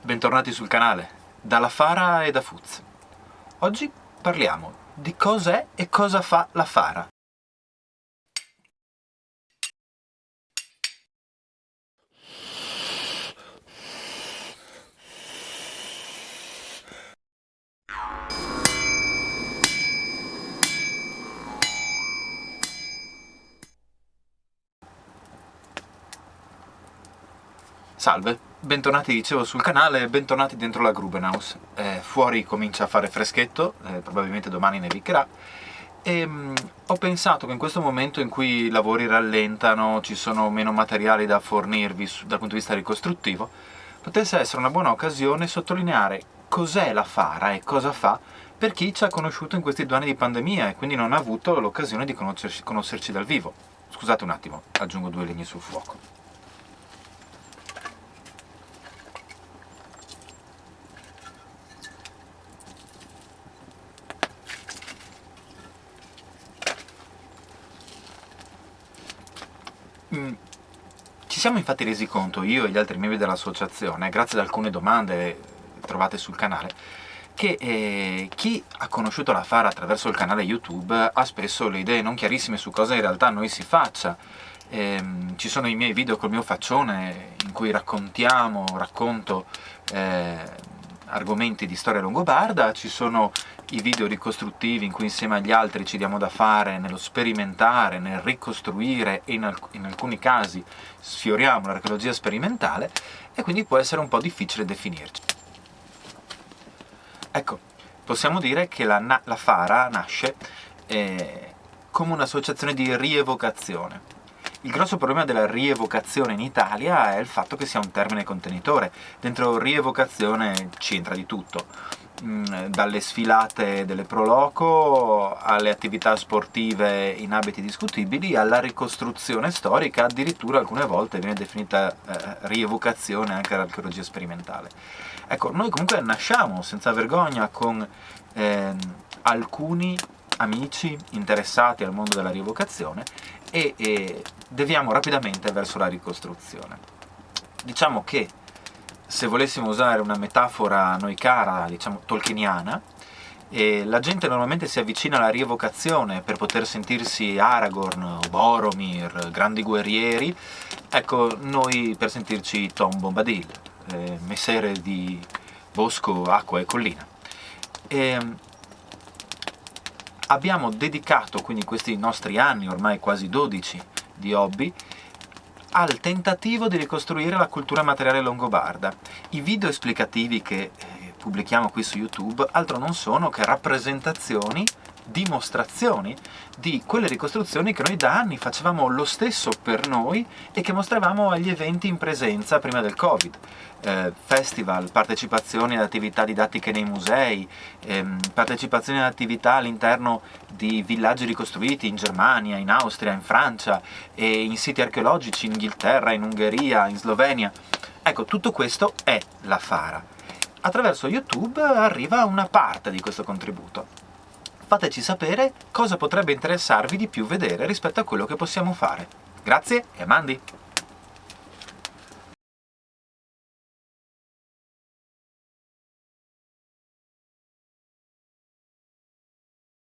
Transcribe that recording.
bentornati sul canale, dalla Fara e da Fuz. Oggi parliamo di cos'è e cosa fa la Fara. Salve, bentornati dicevo sul canale e bentornati dentro la Grubenhaus. Fuori comincia a fare freschetto, probabilmente domani nevicherà, e ho pensato che in questo momento in cui i lavori rallentano, ci sono meno materiali da fornirvi dal punto di vista ricostruttivo, potesse essere una buona occasione sottolineare cos'è la Fara e cosa fa per chi ci ha conosciuto in questi 2 anni di pandemia e quindi non ha avuto l'occasione di conoscerci dal vivo. Scusate un attimo, aggiungo 2 legni sul fuoco. Ci siamo infatti resi conto, io e gli altri membri dell'associazione, grazie ad alcune domande trovate sul canale, che chi ha conosciuto la Fara attraverso il canale YouTube ha spesso le idee non chiarissime su cosa in realtà noi si faccia. Ci sono i miei video col mio faccione in cui racconto argomenti di storia longobarda, ci sono i video ricostruttivi in cui insieme agli altri ci diamo da fare nello sperimentare, nel ricostruire e in alcuni casi sfioriamo l'archeologia sperimentale e quindi può essere un po' difficile definirci. Ecco, possiamo dire che la Fara nasce come un'associazione di rievocazione. Il grosso problema della rievocazione in Italia è il fatto che sia un termine contenitore. Dentro rievocazione ci entra di tutto, dalle sfilate delle Pro Loco alle attività sportive in abiti discutibili, alla ricostruzione storica, addirittura alcune volte viene definita rievocazione anche l'archeologia sperimentale. Ecco, noi comunque nasciamo senza vergogna con alcuni amici interessati al mondo della rievocazione e deviamo rapidamente verso la ricostruzione. Diciamo che, se volessimo usare una metafora a noi cara, diciamo tolkieniana, la gente normalmente si avvicina alla rievocazione per poter sentirsi Aragorn o Boromir, grandi guerrieri, ecco, noi per sentirci Tom Bombadil, messere di bosco, acqua e collina. Abbiamo dedicato quindi questi nostri anni, ormai quasi 12, di hobby, al tentativo di ricostruire la cultura materiale longobarda. I video esplicativi che pubblichiamo qui su YouTube altro non sono che rappresentazioni, dimostrazioni di quelle ricostruzioni che noi da anni facevamo lo stesso per noi e che mostravamo agli eventi in presenza prima del Covid. Festival, partecipazioni ad attività didattiche nei musei, partecipazioni ad attività all'interno di villaggi ricostruiti in Germania, in Austria, in Francia, e in siti archeologici in Inghilterra, in Ungheria, in Slovenia. Ecco, tutto questo è la Fara. Attraverso YouTube arriva una parte di questo contributo. Fateci sapere cosa potrebbe interessarvi di più vedere rispetto a quello che possiamo fare. Grazie e mandi!